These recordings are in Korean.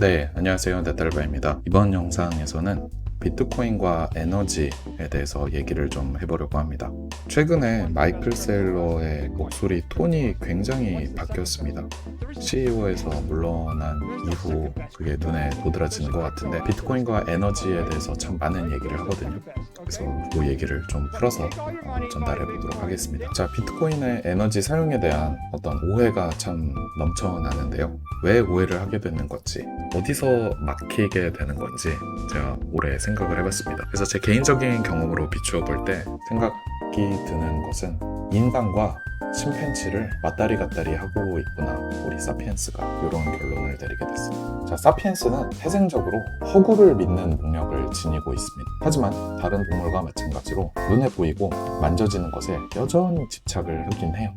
네, 안녕하세요. 네달바입니다. 이번 영상에서는 비트코인과 에너지에 대해서 얘기를 좀 해보려고 합니다. 최근에 마이클 셀러의 목소리 톤이 굉장히 바뀌었습니다. CEO에서 물러난 이후 그게 눈에 도드라지는 것 같은데, 비트코인과 에너지에 대해서 참 많은 얘기를 하거든요. 그래서 그 얘기를 좀 풀어서 전달해 보도록 하겠습니다. 자, 비트코인의 에너지 사용에 대한 어떤 오해가 참 넘쳐나는데요. 왜 오해를 하게 되는 건지, 어디서 막히게 되는 건지 제가 오래 생각을 해봤습니다. 그래서 제 개인적인 경험으로 비추어 볼 때 생각이 드는 것은, 인간과 침팬지를 왔다리 갔다리 하고 있구나, 우리 사피엔스가, 이런 결론을 내리게 됐습니다. 자, 사피엔스는 태생적으로 허구를 믿는 능력을 지니고 있습니다. 하지만 다른 동물과 마찬가지로 눈에 보이고 만져지는 것에 여전히 집착을 하긴 해요.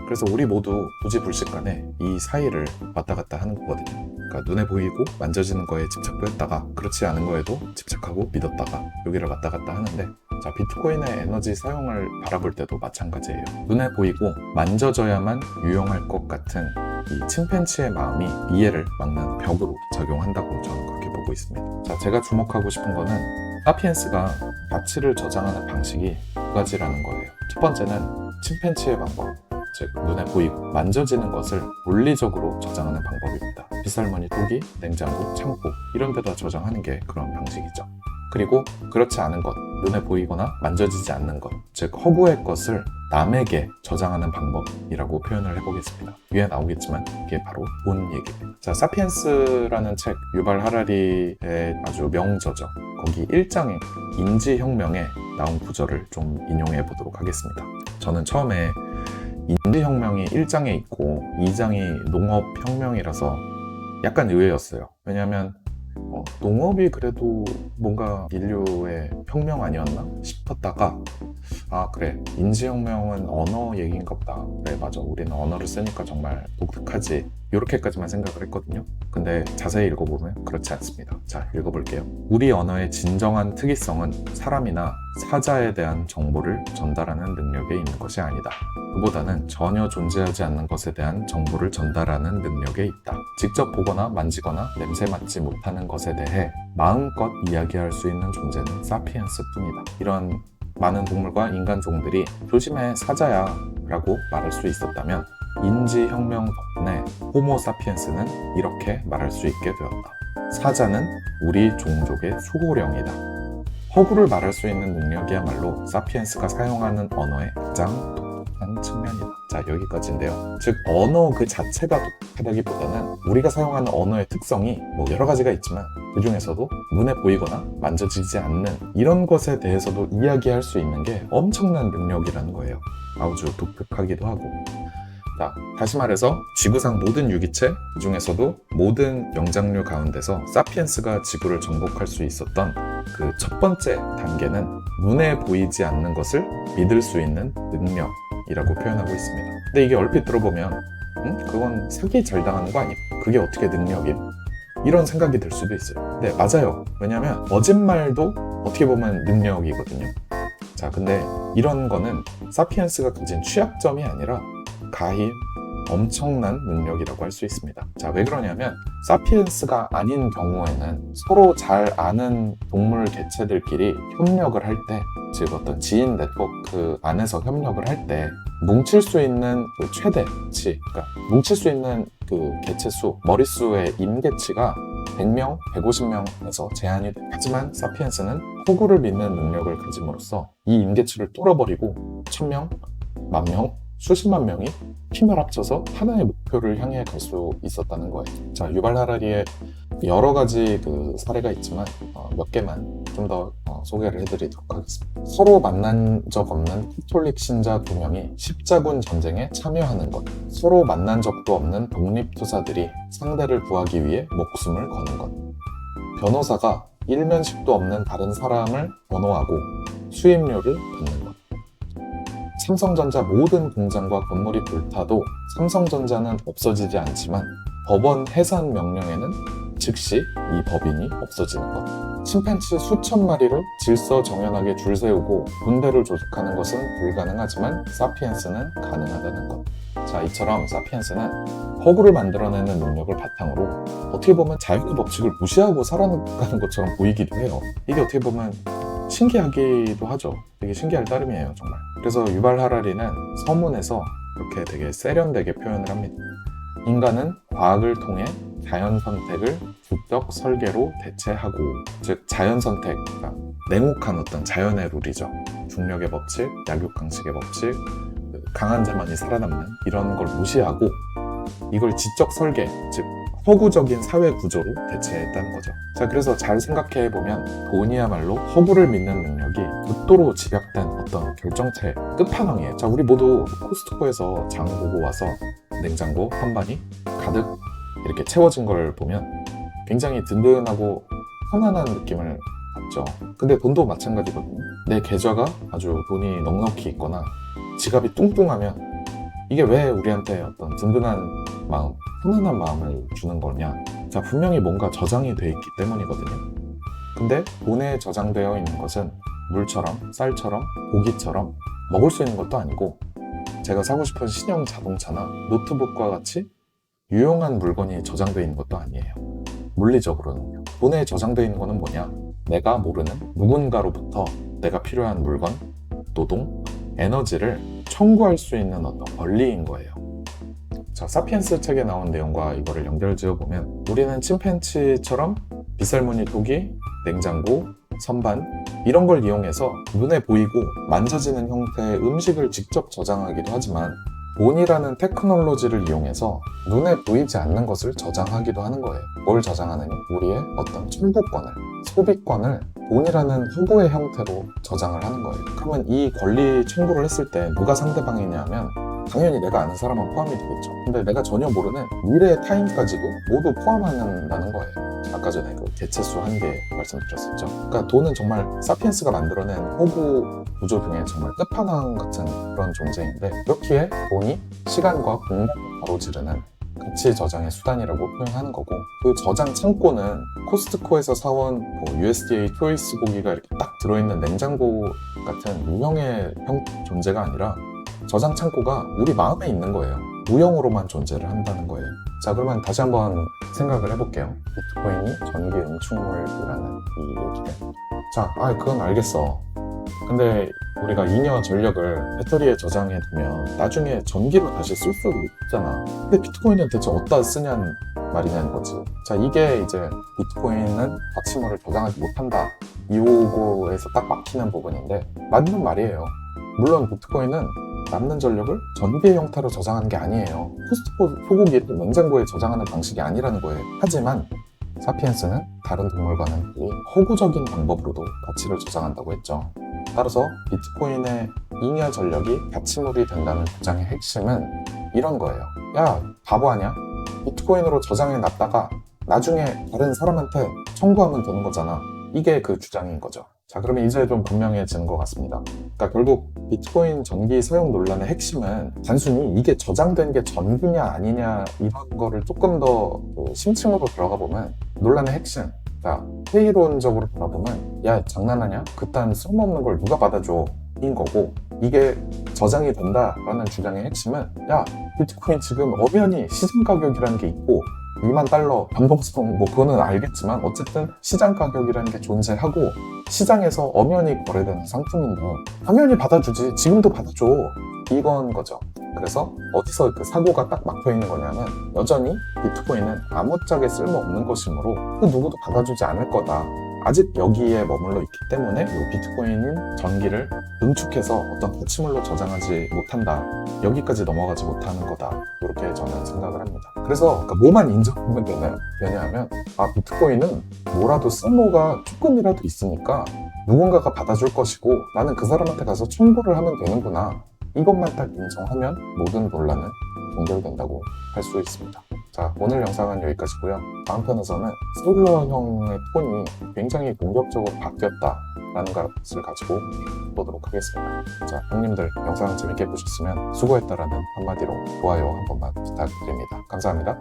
그래서 우리 모두 부지불식간에 이 사이를 왔다 갔다 하는 거거든요. 그러니까 눈에 보이고 만져지는 거에 집착도 했다가, 그렇지 않은 거에도 집착하고 믿었다가, 여기를 왔다 갔다 하는데, 자, 비트코인의 에너지 사용을 바라볼 때도 마찬가지예요. 눈에 보이고 만져져야만 유용할 것 같은 이 침팬지의 마음이 이해를 막는 벽으로 작용한다고 저는 그렇게 보고 있습니다. 자, 제가 주목하고 싶은 거는 사피엔스가 가치를 저장하는 방식이 두 가지라는 거예요. 첫 번째는 침팬지의 방법, 즉 눈에 보이고 만져지는 것을 물리적으로 저장하는 방법입니다. 빗살무늬 토기, 냉장고, 창고, 이런 데다 저장하는 게 그런 방식이죠. 그리고 그렇지 않은 것, 눈에 보이거나 만져지지 않는 것, 즉 허구의 것을 남에게 저장하는 방법이라고 표현을 해보겠습니다. 위에 나오겠지만 이게 바로 돈 얘기입니다. 자, 사피엔스라는 책, 유발 하라리의 아주 명저죠. 거기 1장에 인지혁명에 나온 구절을 좀 인용해 보도록 하겠습니다. 저는 처음에 인지혁명이 1장에 있고 2장이 농업혁명이라서 약간 의외였어요. 왜냐하면 농업이 그래도 뭔가 인류의 혁명 아니었나 싶었다가, 아 그래, 인지혁명은 언어 얘기인가 보다. 그래, 맞아, 우리는 언어를 쓰니까 정말 독특하지, 이렇게까지만 생각을 했거든요. 근데 자세히 읽어보면 그렇지 않습니다. 자, 읽어볼게요. 우리 언어의 진정한 특이성은 사람이나 사자에 대한 정보를 전달하는 능력에 있는 것이 아니다. 그보다는 전혀 존재하지 않는 것에 대한 정보를 전달하는 능력에 있다. 직접 보거나 만지거나 냄새 맡지 못하는 것에 대해 마음껏 이야기할 수 있는 존재는 사피엔스뿐이다. 이런 많은 동물과 인간종들이 조심해, 사자야 라고 말할 수 있었다면, 인지혁명 덕분에 호모 사피엔스는 이렇게 말할 수 있게 되었다. 사자는 우리 종족의 수호령이다. 허구를 말할 수 있는 능력이야말로 사피엔스가 사용하는 언어의 가장 독특한 측면이다. 자, 여기까지인데요. 즉, 언어 그 자체가 독특하다기보다는 우리가 사용하는 언어의 특성이 뭐 여러 가지가 있지만, 그 중에서도 눈에 보이거나 만져지지 않는 이런 것에 대해서도 이야기할 수 있는 게 엄청난 능력이라는 거예요. 아주 독특하기도 하고. 자, 다시 말해서 지구상 모든 유기체, 그 중에서도 모든 영장류 가운데서 사피엔스가 지구를 정복할 수 있었던 그 첫 번째 단계는 눈에 보이지 않는 것을 믿을 수 있는 능력이라고 표현하고 있습니다. 근데 이게 얼핏 들어보면 그건 사기 잘 당하는 거 아니야? 그게 어떻게 능력임? 이런 생각이 들 수도 있어요. 근데 맞아요. 왜냐면 거짓말도 어떻게 보면 능력이거든요. 자, 근데 이런 거는 사피엔스가 가진 취약점이 아니라 가히 엄청난 능력이라고 할 수 있습니다. 자, 왜 그러냐면 사피엔스가 아닌 경우에는 서로 잘 아는 동물 개체들끼리 협력을 할 때, 즉 어떤 지인 네트워크 안에서 협력을 할 때 뭉칠 수 있는 그 최대치, 그러니까 뭉칠 수 있는 그 개체수, 머릿수의 임계치가 100명, 150명에서 제한이 돼. 하지만 사피엔스는 허구를 믿는 능력을 가짐으로써 이 임계치를 뚫어버리고 1000명, 10,000명, 수십만 명이 힘을 합쳐서 하나의 목표를 향해 갈 수 있었다는 거예요. 자, 유발 하라리의 여러 가지 그 사례가 있지만 몇 개만 좀 더 소개를 해드리도록 하겠습니다. 서로 만난 적 없는 카톨릭 신자 2명이 십자군 전쟁에 참여하는 것, 서로 만난 적도 없는 독립투사들이 상대를 구하기 위해 목숨을 거는 것, 변호사가 일면식도 없는 다른 사람을 변호하고 수임료를 받는 것, 삼성전자 모든 공장과 건물이 불타도 삼성전자는 없어지지 않지만 법원 해산 명령에는 즉시 이 법인이 없어지는 것, 침팬지 수천 마리를 질서정연하게 줄 세우고 군대를 조직하는 것은 불가능하지만 사피엔스는 가능하다는 것, 자, 이처럼 사피엔스는 허구를 만들어내는 능력을 바탕으로 어떻게 보면 자연의 법칙을 무시하고 살아가는 것처럼 보이기도 해요. 이게 어떻게 보면 신기하기도 하죠. 되게 신기할 따름이에요, 정말. 그래서 유발 하라리는 서문에서 이렇게 되게 세련되게 표현을 합니다. 인간은 과학을 통해 자연 선택을 주적 설계로 대체하고, 즉 자연 선택, 그러니까 냉혹한 어떤 자연의 룰이죠. 중력의 법칙, 약육강식의 법칙, 강한 자만이 살아남는 이런 걸 무시하고 이걸 지적 설계, 즉 허구적인 사회 구조로 대체했다는 거죠. 자, 그래서 잘 생각해 보면 돈이야말로 허구를 믿는 능력이 극도로 집약된 어떤 결정체 끝판왕이에요. 자, 우리 모두 코스트코에서 장 보고 와서 냉장고 선반이 가득 이렇게 채워진 걸 보면 굉장히 든든하고 편안한 느낌을 받죠. 근데 돈도 마찬가지거든요. 내 계좌가 아주 돈이 넉넉히 있거나 지갑이 뚱뚱하면 이게 왜 우리한테 어떤 든든한 마음, 편안한 마음을 주는 거냐? 자, 분명히 뭔가 저장이 돼 있기 때문이거든요. 근데 돈에 저장되어 있는 것은 물처럼, 쌀처럼, 고기처럼 먹을 수 있는 것도 아니고 제가 사고 싶은 신형 자동차나 노트북과 같이 유용한 물건이 저장되어 있는 것도 아니에요. 물리적으로는요. 돈에 저장되어 있는 거는 뭐냐? 내가 모르는 누군가로부터 내가 필요한 물건, 노동, 에너지를 청구할 수 있는 어떤 권리인 거예요. 자, 사피엔스 책에 나온 내용과 이거를 연결 지어보면 우리는 침팬지처럼 빗살무늬 토기, 냉장고, 선반 이런 걸 이용해서 눈에 보이고 만져지는 형태의 음식을 직접 저장하기도 하지만 돈이라는 테크놀로지를 이용해서 눈에 보이지 않는 것을 저장하기도 하는 거예요. 뭘 저장하느냐? 우리의 어떤 청구권을, 소비권을 돈이라는 허구의 형태로 저장을 하는 거예요. 그러면 이 권리 청구를 했을 때 누가 상대방이냐 하면 당연히 내가 아는 사람은 포함이 되겠죠. 근데 내가 전혀 모르는 미래의 타인까지도 모두 포함한다는 거예요. 아까 전에 그 개체수 한계 말씀드렸었죠. 그러니까 돈은 정말 사피엔스가 만들어낸 허구 구조 중에 정말 끝판왕 같은 그런 존재인데, 그렇기에 돈이 시간과 공간을 가로지르는 가치 저장의 수단이라고 표현하는 거고, 그 저장 창고는 코스트코에서 사온 USDA 초이스 고기가 이렇게 딱 들어있는 냉장고 같은 유형의 존재가 아니라 저장 창고가 우리 마음에 있는 거예요. 무형으로만 존재를 한다는 거예요. 자, 그러면 다시 한번 생각을 해볼게요. 비트코인이 전기 응축물이라는 이 얘기를. 자, 그건 알겠어. 근데 우리가 잉여 전력을 배터리에 저장해 두면 나중에 전기로 다시 쓸 수 있잖아. 근데 비트코인은 대체 어디다 쓰냐는 말이냐는 거지. 자, 이게 이제 비트코인은 가치물을 저장하지 못한다, 이 요구에서 딱 막히는 부분인데 맞는 말이에요. 물론 비트코인은 남는 전력을 전기의 형태로 저장하는 게 아니에요. 코스트코 소고기를 냉장고에 저장하는 방식이 아니라는 거예요. 하지만 사피엔스는 다른 동물과는 달리 허구적인 방법으로도 가치를 저장한다고 했죠. 따라서 비트코인의 잉여 전력이 가치물이 된다는 주장의 핵심은 이런 거예요. 야, 바보 아니야? 비트코인으로 저장해 놨다가 나중에 다른 사람한테 청구하면 되는 거잖아. 이게 그 주장인 거죠. 자, 그러면 이제 좀 분명해지는 것 같습니다. 그러니까 결국 비트코인 전기 사용 논란의 핵심은 단순히 이게 저장된 게 전기냐 아니냐 이런 거를 조금 더 심층으로 들어가 보면 논란의 핵심, 자, 회의론적으로 돌아보면 야, 장난하냐? 그딴 쓸모없는 걸 누가 받아줘? 인 거고, 이게 저장이 된다라는 주장의 핵심은 야, 비트코인 지금 엄연히 시장 가격이라는 게 있고 2만 달러 변동성 그거는 알겠지만 어쨌든 시장 가격이라는 게 존재하고 시장에서 엄연히 거래되는 상품인데 당연히 받아주지, 지금도 받아줘, 이건 거죠. 그래서 어디서 그 사고가 딱 막혀 있는 거냐면 여전히 비트코인은 아무짝에 쓸모없는 것이므로 그 누구도 받아주지 않을 거다, 아직 여기에 머물러 있기 때문에 이 비트코인은 전기를 응축해서 어떤 가치물로 저장하지 못한다, 여기까지 넘어가지 못하는 거다, 이렇게 저는 생각을 합니다. 그래서 뭐만 인정하면 되냐면 비트코인은 뭐라도 쓸모가 조금이라도 있으니까 누군가가 받아줄 것이고 나는 그 사람한테 가서 청구를 하면 되는구나, 이것만 딱 인정하면 모든 논란은 종결된다고 할 수 있습니다. 자, 오늘 영상은 여기까지고요. 다음 편에서는 솔러형의 톤이 굉장히 공격적으로 바뀌었다라는 것을 가지고 보도록 하겠습니다. 자, 형님들 영상 재밌게 보셨으면 수고했다라는 한마디로 좋아요 한 번만 부탁드립니다. 감사합니다.